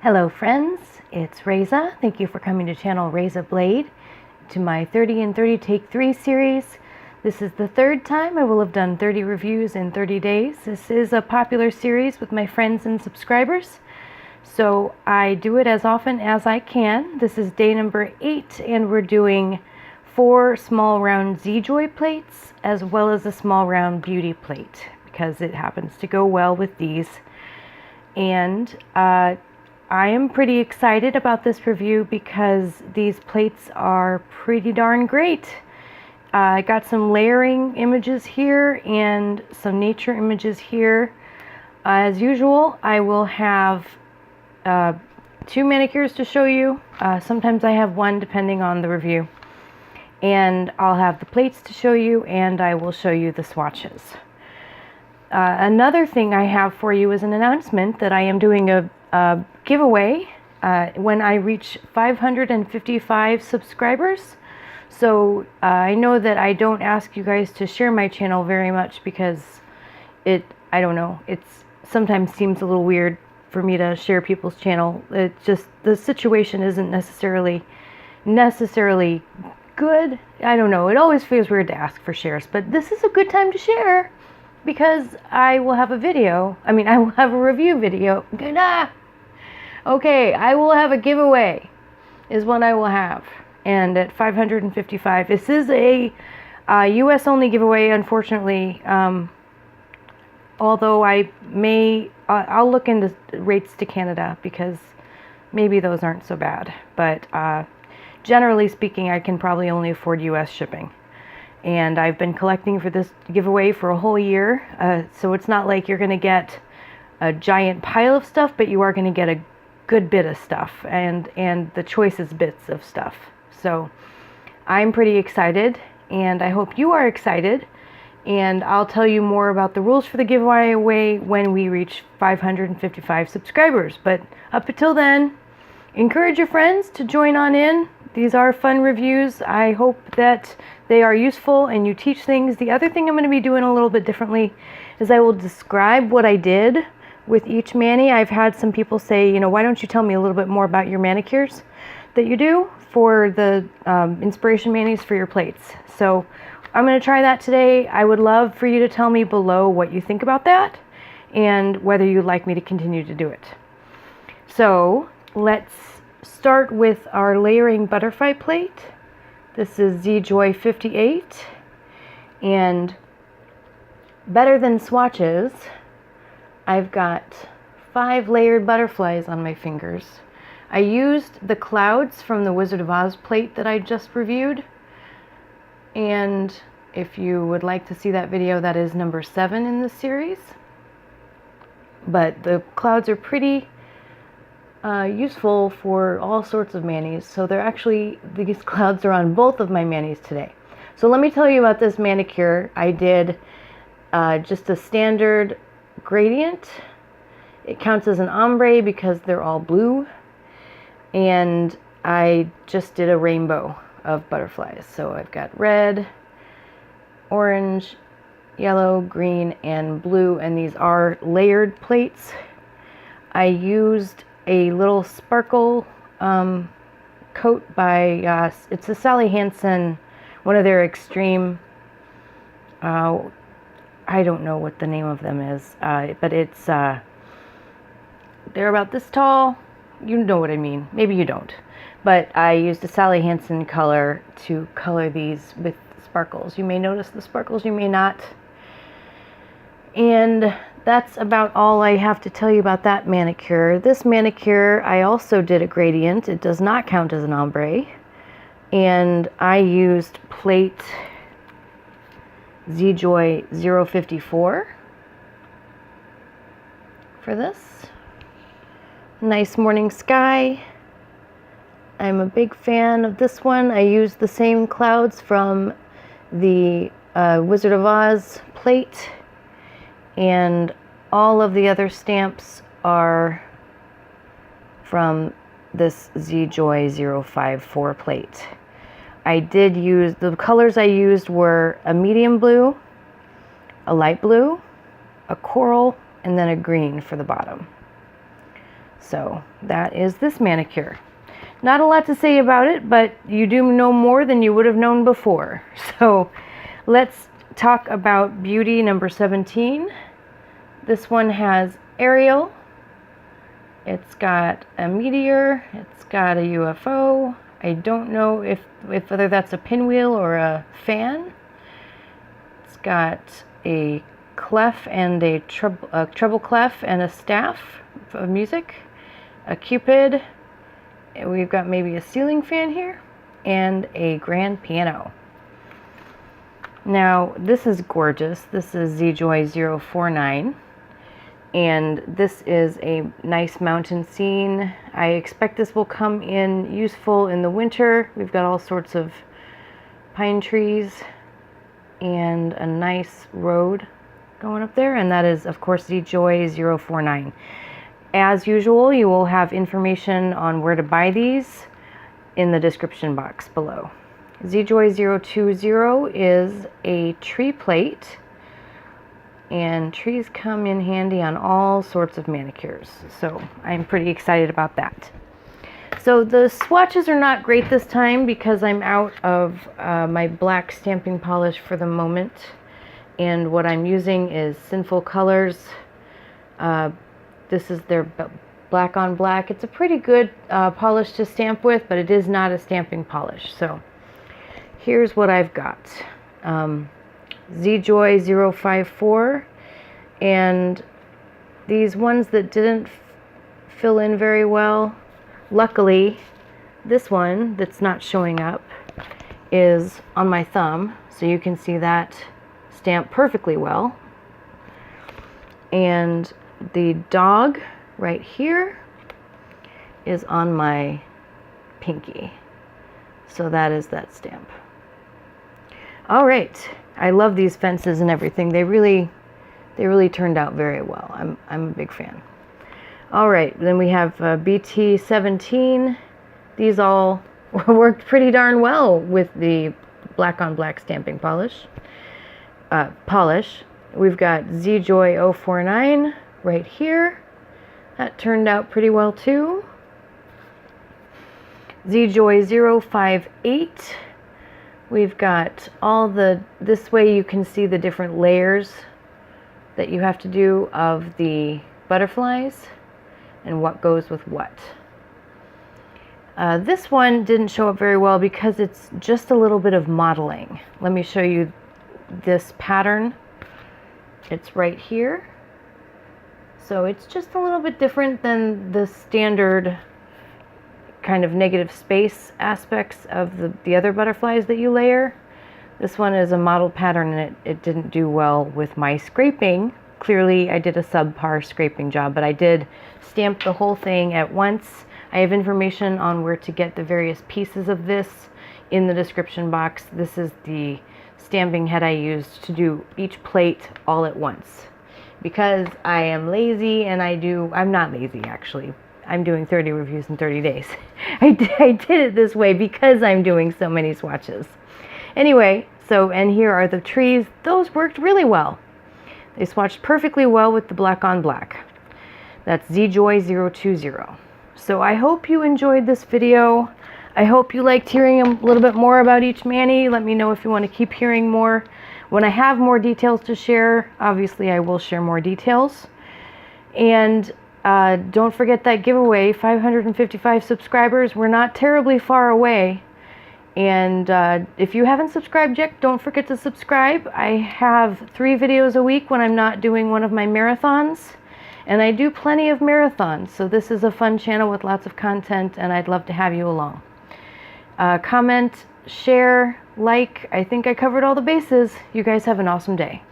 Hello friends, it's Reza. Thank you for coming to channel Reza Blade, to my 30 in 30 Take 3 series. This is the third time I will have done 30 reviews in 30 days. This is a popular series with my friends and subscribers, so I do it as often as I can. This is day number 8 and we're doing 4 small round ZJOY plates as well as a small round Biutee plate because it happens to go well with these. And I am pretty excited about this review because these plates are pretty darn great. I got some layering images here and some nature images here. As usual, I will have 2 manicures to show you. Sometimes I have 1 depending on the review. And I'll have the plates to show you, and I will show you the swatches. Another thing I have for you is an announcement that I am doing a giveaway when I reach 555 subscribers. So I know that I don't ask you guys to share my channel very much because I don't know, it sometimes seems a little weird for me to share people's channel. It just, the situation isn't necessarily good. I don't know, it always feels weird to ask for shares, but this is a good time to share because I will have a video. I will have a review video. Okay, I will have a giveaway is what I will have. And at 555, this is a US only giveaway, unfortunately. Although I'll look into rates to Canada because maybe those aren't so bad. But generally speaking, I can probably only afford US shipping. And I've been collecting for this giveaway for a whole year. So it's not like you're going to get a giant pile of stuff, but you are going to get a good bit of stuff and the choicest bits of stuff. So I'm pretty excited, and I hope you are excited, and I'll tell you more about the rules for the giveaway when we reach 555 subscribers. But up until then, encourage your friends to join on in. These are fun reviews. I hope that they are useful and you teach things. The other thing I'm going to be doing a little bit differently is I will describe what I did with each mani. I've had some people say, why don't you tell me a little bit more about your manicures that you do for the inspiration manis for your plates. So I'm going to try that today. I would love for you to tell me below what you think about that and whether you'd like me to continue to do it. So let's start with our layering butterfly plate. This is ZJOY 58, and better than swatches, I've got 5 layered butterflies on my fingers. I used the clouds from the Wizard of Oz plate that I just reviewed. And if you would like to see that video, that is number 7 in the series. But the clouds are pretty useful for all sorts of manis. So these clouds are on both of my manis today. So let me tell you about this manicure. I did just a standard gradient. It counts as an ombre because they're all blue, and I just did a rainbow of butterflies. So I've got red, orange, yellow, green, and blue, and these are layered plates. I used a little sparkle coat by it's a Sally Hansen, one of their extreme, I don't know what the name of them is, but it's, they're about this tall. You know what I mean. Maybe you don't. But I used a Sally Hansen color to color these with sparkles. You may notice the sparkles, you may not. And that's about all I have to tell you about that manicure. This manicure, I also did a gradient. It does not count as an ombre. And I used plate ZJOY 054 for this. Nice morning sky. I'm a big fan of this one. I used the same clouds from the Wizard of Oz plate, and all of the other stamps are from this ZJOY 054 plate. I did use, the colors I used were a medium blue, a light blue, a coral, and then a green for the bottom. So that is this manicure. Not a lot to say about it, but you do know more than you would have known before. So let's talk about Biutee number 17. This one has Ariel. It's got a meteor. It's got a UFO. I don't know if whether that's a pinwheel or a fan. It's got a clef and a treble clef and a staff of music. A cupid. We've got maybe a ceiling fan here and a grand piano. Now this is gorgeous. This is ZJOY 049 and this is a nice mountain scene. I expect this will come in useful in the winter. We've got all sorts of pine trees and a nice road going up there, and that is of course ZJOY 049. As usual, you will have information on where to buy these in the description box below. ZJOY 020 is a tree plate, and trees come in handy on all sorts of manicures, so I'm pretty excited about that. So the swatches are not great this time because I'm out of my black stamping polish for the moment, and what I'm using is Sinful Colors. This is their black on black. It's a pretty good polish to stamp with, but it is not a stamping polish. So here's what I've got. ZJOY 054, and these ones that didn't fill in very well, luckily this one that's not showing up is on my thumb, so you can see that stamped perfectly well. And the dog right here is on my pinky, so that is that stamp. All right, I love these fences and everything. They really turned out very well. I'm a big fan. All right, then we have BT 17. These all worked pretty darn well with the black on black stamping polish. We've got ZJOY 049 right here. That turned out pretty well too. ZJOY 058. We've got all this way you can see the different layers that you have to do of the butterflies and what goes with what. This one didn't show up very well because it's just a little bit of modeling. Let me show you this pattern. It's right here. So it's just a little bit different than the standard kind of negative space aspects of the other butterflies that you layer. This one is a model pattern, and it didn't do well with my scraping. Clearly I did a subpar scraping job, but I did stamp the whole thing at once. I have information on where to get the various pieces of this in the description box. This is the stamping head I used to do each plate all at once. Because I am lazy, and I'm not lazy actually. I'm doing 30 reviews in 30 days. I did it this way because I'm doing so many swatches. Anyway, and here are the trees. Those worked really well. They swatched perfectly well with the black on black. That's ZJOY 020. So I hope you enjoyed this video. I hope you liked hearing a little bit more about each mani. Let me know if you want to keep hearing more. When I have more details to share, obviously I will share more details. And don't forget that giveaway, 555 subscribers. We're not terribly far away. And if you haven't subscribed yet, don't forget to subscribe. I have 3 videos a week when I'm not doing one of my marathons. And I do plenty of marathons. So this is a fun channel with lots of content, and I'd love to have you along. Comment, share, like. I think I covered all the bases. You guys have an awesome day.